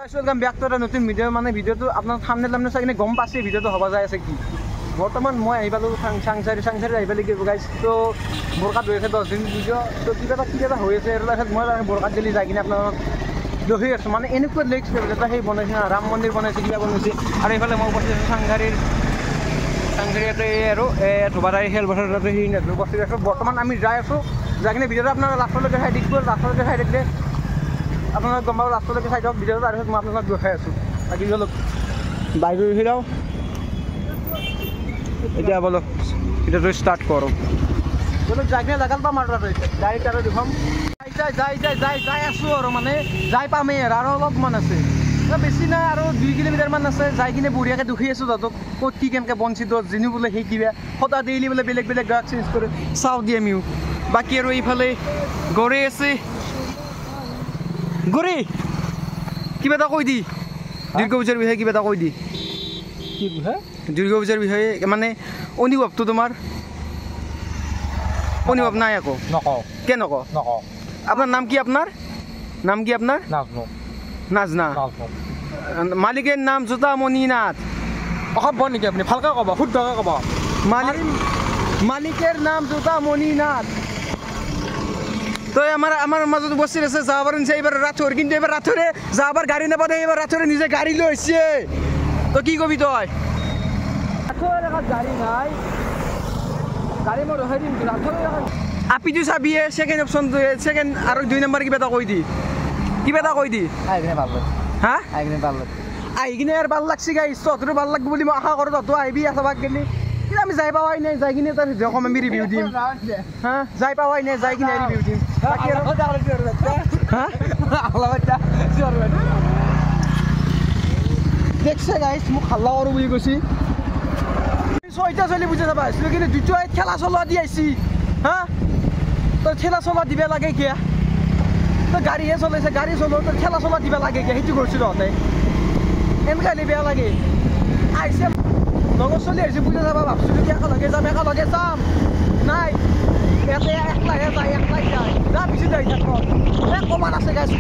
welcome back to এটা নতুন video মানে ভিডিওটো আপনার থাম্বনেল নামনে চাই কিনে গম পাছে ভিডিওটো হবা যায় আছে কি বর্তমান মই আহি পালো সাংসারি আহি পালি কি গাইছ তো বৰকাত হৈ আছে 10 দিন ভিডিও তো কিবা হৈ আছে আৰু লাইফত মই বৰকাত গলি যাই কিনে আপোনাৰ লহি আছো মানে এনেকুৱা লেক্স এটা সেই বনাইছে ৰাম মন্দিৰ বনাইছে কিবা বনাইছে আৰু এইফালে মই বসি আছো সাংসাৰিয়াতে আৰু ধুবাৰাই খেল বছৰতে সেই নেটৱৰ্ক বসি আছো বৰ্তমান আমি যাই আছো যাই কিনে ভিডিওটো আপোনাৰ লাষ্টলৈকে চাই দিম লাষ্টলৈকে চাই দিলে আপনাৰা গম পাব লাষ্টলৈকে চাই দিয়ক ভিডিওটো তাৰপিছত মই আপোনাক দেখাই আছো বাকী অলপ বাইক ৰখি যাওঁ এতিয়া বলক ভিডিওটো ষ্টাৰ্ট কৰোঁ বলক যাই কিনে জাগাত পাম আৰু গাড়ীত আৰু দেখুৱাম যাই আছোঁ আৰু মানে যাই পামেই আৰু অলপমান আছে বেছি নাই আৰু 2 কিলোমিটাৰমান আছে যাই কিনে বঢ়িয়াকৈ দুখি আছোঁ তাতক ক'ত কি কেনেকৈ বঞ্চিত যিনো বোলে সেই কিবা সদায় ডেইলি বোলে বেলেগ বেলেগ গাড়ী চেঞ্জ কৰে চাওঁ দি আমিও বাকী আৰু এইফালে গড়ে আছে গৰি কিবা এটা কৈ দি দুৰ্গা পূজাৰ বিষয়ে কিবা এটা কৈ দি কি বিষয়ে দুৰ্গা পূজাৰ বিষয়ে মানে অনুভৱটো তোমাৰ অনুভৱ নাই আকৌ নকওঁ কে নকওঁ আপোনাৰ নাম কি আপোনাৰ নাজনা মালিকের নাম জোতা মণিনাথ অসভ্য নেকি আপনি ভালকে ক'ব শুদ্ধকৈ ক'ব মালিকের নাম জোতা মণিনাথ তো আমার মাজত বসে আছে যাবার নিচে এবার রাথর কিন্তু এবার রাথরে যাবার গাড়ি নাপাতে এবার রাথরে নিজে গাড়ি লইছে তো কি কবি তই গাড়ি নাই গাড়ি মই ৰখাই দিম আপি তো চাবি সেকেন্ড অপশন সেকেন্ড আর 2 নাম্বার কিবা এটা কৈ দি হা আহি কিনে আর ভাল লাগছে গাইছ তোর ভাল লাগবে বলে মই আশা কৰো তো আহিবি আছাবাক গেলি কিন্তু আমি যাই পাৱাই নাই যাই কিনে তাৰ ভিডিও কম আমি ৰিভিউ দিম হা যাই পাৱাই নাই যাই কিনে ৰিভিউ দিম বাকি আৰু হা দেখছে গাইছ মোক হাল্লা কৰো বুলি কৈছি ছয়টা চলি বুঝে যাবা আছিল কিন্তু দুটো খেলা চলোৱা দি আইছি হা তো খেলা চলোৱা দিবে লাগে কিয়া তো গাড়ীহে চলাইছে গাড়ী চলোৱা তো খেলা চলোৱা দিবে লাগে কিয়া সেইটো কৰিছিল তহঁতে এনেকৈ বেয়া লাগে আহিছে লগৰ চলি আহিছে বুঝে যাবা ভাবছিলো কি একেলগে যাম নাই ইয়াতে একলাহে যায় যা পিছত যাই থাক কমান আছে গাইছ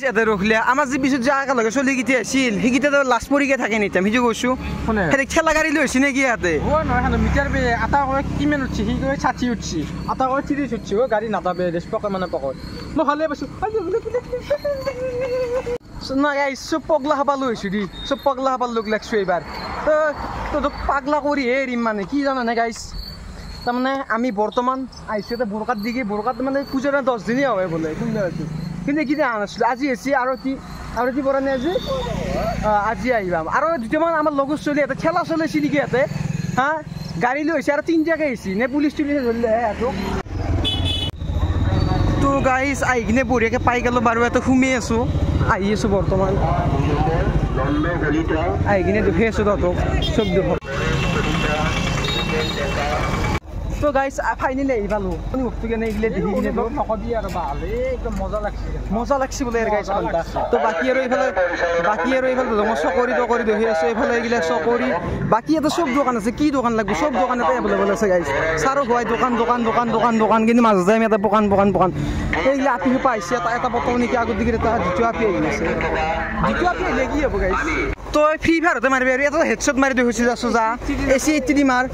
ইয়াতে ৰখিলে আমাৰ যি পিছত যে একেলগে চলি কেইটা আছিল সেইকেইটা লাজ পৰিকে থাকে নিতাম সিটো কৈছো সেইটো ঠেলা গাড়ী লৈ হৈছে নেকি ইয়াতে নহয় মিটাৰ আটা কৰে কিমান উঠছি সি কৈ 60 উঠছি আটা কৰে 30 উঠছি গাড়ী নাটাবে পকে মানে পকত মই ভালে পাইছো না গাইছ চব পগলা হাবা লৈছো দি চব পগলা হাবা লোক লাগছো এইবাৰ তো পাগলা কৰি এৰিম মানে কি জানানে গাইছ তাৰমানে আমি বৰ্তমান আহিছোঁ এটা বৰকাত দিকে বৰকাত মানে পূজাৰ 10 দিনেই হয় বোলে শুনি আছো কিন্তু কি আনিছিল আজি এসি আৰু কি পৰা নাই আজি আহিবাম আৰু দুটামান আমাৰ লগৰ চলি এটা খেলা চলাইছিল নেকি ইয়াতে হা গাড়ী লৈ হৈছে আৰু 3টাকে আহিছে নে পুলিচ তুলিছে ধৰিলে তো গাইছ আহি কিনে বঢ়িয়াকৈ পাই গ'লো বাৰু ইয়াতে সোমাই আছোঁ আহি আছোঁ বৰ্তমান আহি কিনে দেখি আছোঁ তহঁতক চব দেখোঁ তো গাইছ ফাইনেলি আহি পালো আপুনি বস্তু কেনে এইগিলে দেখি কিনে নকবি আৰু ভালে একদম মজা লাগছে বোলে গাইছ ঘণ্টা তো বাকী আৰু এইফালে মই চকৰি দেখি আছোঁ এইফালে এইগিলা চকৰি বাকী এটা চব দোকান আছে কি দোকান লাগব চব দোকান এটা এভেলেবল আছে গাইছ চাৰো হোৱাই দোকান কিন্তু মাজতে আমি এটা দোকান এইগিলা আপি সোপা আহিছে এটা বটল নেকি আগত দিকে এটা দ্বিতীয় আপি আহি আছে দ্বিতীয় আপি আহিলে কি হ'ব গাইছ তই ফ্ৰী ফায়াৰতে মাৰিবি আৰু এটা হেডশ্বট মাৰি দেখি আছোঁ যা এচি 80 দি মাৰ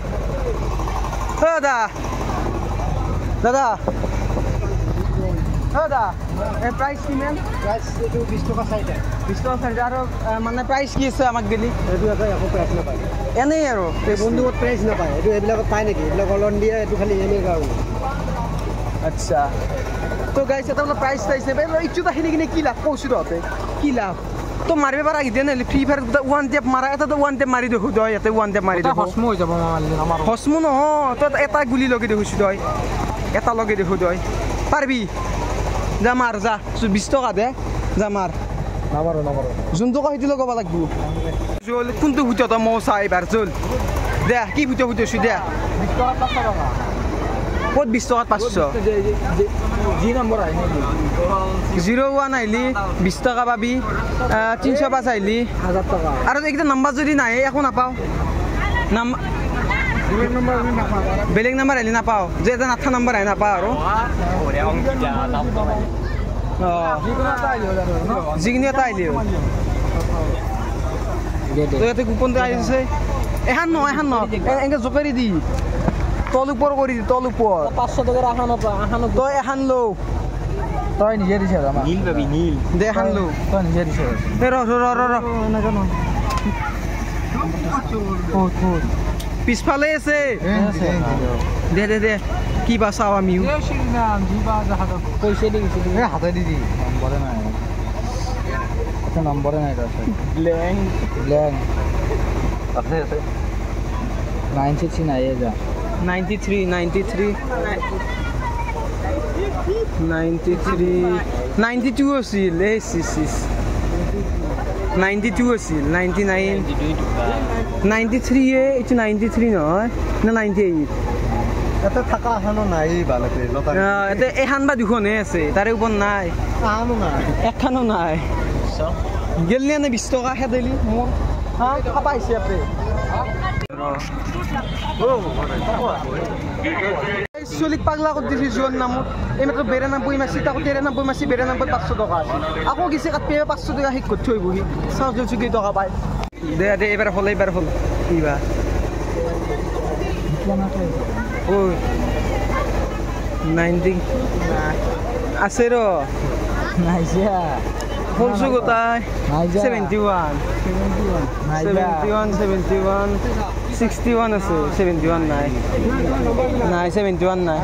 দাদা প্ৰাইচ কিমান প্ৰাইচ এইটো 20 টকা চাইটা 20 টকা চাইটা আৰু মানে প্ৰাইচ কি আছে আমাক দিলি এইটো একো প্ৰাইচ নাপায় এনেই আৰু এই বন্ধুত প্ৰাইচ নাপায় এইটো এইবিলাকত পায় নেকি এইবিলাক অলন দিয়ে এইটো খালি এনেই কাৰণে আচ্ছা তো গাইছ এটা বোলে প্ৰাইচ চাইছে ইচ্ছুত আহিলে কিনে কি লাভ কৈছোঁ তহঁতে কি লাভ তো মাৰিব পাৰা এতিয়া নহ'লে ফ্ৰী ফায়াৰ ওৱান টেপ মাৰা এটা ওৱান টেপ মাৰি দেখোঁ তই ইয়াতে ওৱান টেপ মাৰি দেখোঁ হচমু হৈ যাব হচমু নহয় তই এটা গুলি লগে দেখোঁ তই এটা লগে দেখোঁ তই পাৰিবি যা মাৰ যা 20 টকা দে যা মাৰ নামাৰো যোনটো কয় সেইটো লগাব লাগিব জল কোনটো ফুটো তই মই চাই এবাৰ জল দে কি ফুটোছো দে 20 টকা 500 টকা ক'ত 20 টকাত 500 জি নম্বৰ আহিলে 01 আহিলি 20 টকা পাবি 305 আহিলি 1000 টকা আৰু এইকেইটা নাম্বাৰ যদি নাহে একো নাপাওঁ বেলেগ নাম্বাৰ আহিলে নাপাওঁ যে এটা 8 নম্বৰ আহি নাপাওঁ আৰু যিখিনি এটা আহিলে তই ইয়াতে কুপনটো আহিছে এখন নহয় এনেকৈ জোকাৰি দি তল ওপৰ কৰি দি তল ওপৰ 500 টকাৰ এখন তই এখন লও তই নিজে দিছ নীল পাবি নীল দে এখন লও তই নিজে দিছ পিছফালে আছে দে দে দে কি বা চাওঁ আমিও পইচা দি গৈছিলি হাতে দি দি নম্বৰে নাই এটা নম্বৰে নাই তাৰ ব্লেং আছে 960 নাই যা 93 92 আছিল এই 92 আছিল 99 93 এইটো 93 নহয় না 98 এটা থাকা আহানো নাই ভালকে এতে এখন বা দুখনহে আছে তাৰে ওপৰত নাই আহানো নাই এখনো নাই গেলি নে 20 টকা খেদেলি মোৰ হা খাবা আহিছে আপে চলিক পাগলা কৰি দিছি যোৱাৰ নামত এইমাত্ৰ 92 মাছি তাকো 93 মাছি 92 500 টকা আকৌ গেছে কাটপে 500 টকা শিক কৰি থৈ বহি চাওঁ যদি কেই টকা পায় দে দে এইবাৰ হ'ল কিবা ও 90 আছে ৰ নাইজা ফলছো গোটাই 71 61 আছে 71 নাই 71 নাই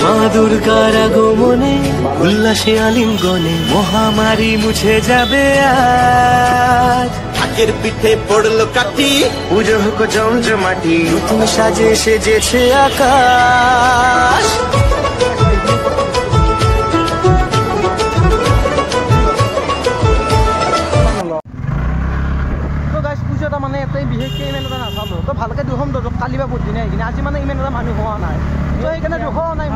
মা দুর্গার আগমনে উল্লাসে আলিঙ্গনে মহামারী মুছে যাবে আজ ঢাকের পিঠে পড়লো কাঠি পুজো হোক জমজমাটি নতুন সাজে সেজেছে আকাশ পূজাটা মানে এটাই বিশেষকৈ ইমান এটা নাচালোঁ তো ভালকৈ দুখন কালি বা পৰদিনে আহি কিনে আজি মানে ইমান এটা মানুহ হোৱা নাই তো সেইকাৰণে দুখোৱা নাই